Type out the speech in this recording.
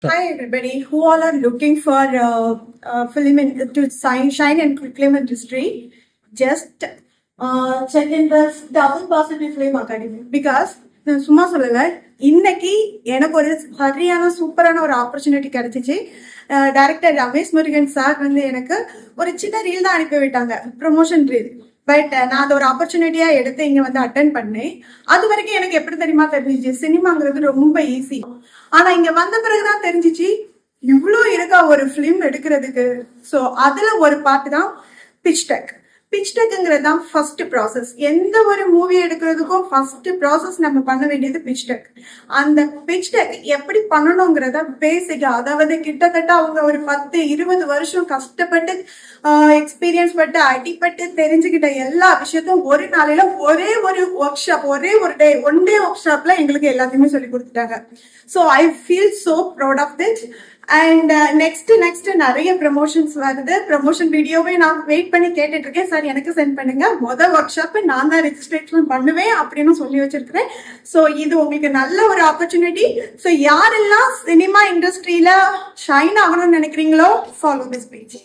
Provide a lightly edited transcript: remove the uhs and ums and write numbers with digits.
Hi everybody, who all are looking for film to shine in film industry? Just check in the double positive film academy because நான் சும்மா சொல்லல, இன்னைக்கு எனக்கு ஒரு சரியான சூப்பரான ஒரு ஆப்பர்ச்சுனிட்டி கிடைச்சிச்சு. டைரக்டர் ரமேஷ் முருகன் சார் வந்து எனக்கு ஒரு சின்ன ரீல் தான் அனுப்பி விட்டாங்க, ப்ரொமோஷன் ரீல். பட் நான் அதை ஒரு ஆப்பர்ச்சுனிட்டியா எடுத்து இங்க வந்து அட்டென்ட் பண்ணேன். அது வரைக்கும் எனக்கு எப்படி தெரியுமா தெரிஞ்சிச்சு, சினிமாங்கிறது ரொம்ப ஈஸி. ஆனா இங்க வந்த பிறகுதான் தெரிஞ்சிச்சு இவ்வளோ இருக்கா ஒரு பிலிம் எடுக்கிறதுக்கு. ஸோ அதுல ஒரு பார்ட் தான் பிச் டெக். பிச் டெக்ங்கிறது தான் ஃபர்ஸ்ட் ப்ராசஸ். எந்த ஒரு மூவி எடுக்கிறதுக்கும் ஃபர்ஸ்ட் ப்ராசஸ் நம்ம பண்ண வேண்டியது பிச் டெக். அந்த பிச் டெக் எப்படி பண்ணணுங்கிறத பேசிக்கா, அதாவது கிட்டத்தட்ட அவங்க ஒரு 10-20 வருஷம் கஷ்டப்பட்டு எக்ஸ்பீரியன்ஸ் பட்டு அடிப்பட்டு தெரிஞ்சுக்கிட்ட எல்லா விஷயத்தையும் ஒரு நாளையில ஒரே ஒரு ஒர்க் ஷாப், ஒன் டே ஒர்க் ஷாப்ல எங்களுக்கு எல்லாத்தையுமே சொல்லி கொடுத்துட்டாங்க. So I feel so proud of this. And next நிறைய ப்ரமோஷன்ஸ் வருது. ப்ரமோஷன் வீடியோவே நான் வெயிட் பண்ணி கேட்டுட்டு இருக்கேன், சார் எனக்கு சென்ட் பண்ணுங்க, மொதல் ஒர்க் ஷாப் நான் தான் ரெஜிஸ்ட்ரேஷன் பண்ணுவேன் அப்படின்னு சொல்லி வச்சிருக்கிறேன். ஸோ இது உங்களுக்கு நல்ல ஒரு ஆப்பர்ச்சுனிட்டி. ஸோ யாரெல்லாம் சினிமா இண்டஸ்ட்ரியில ஷைன் ஆகணும்னு நினைக்கிறீங்களோ, ஃபாலோ திஸ் பேஜ்.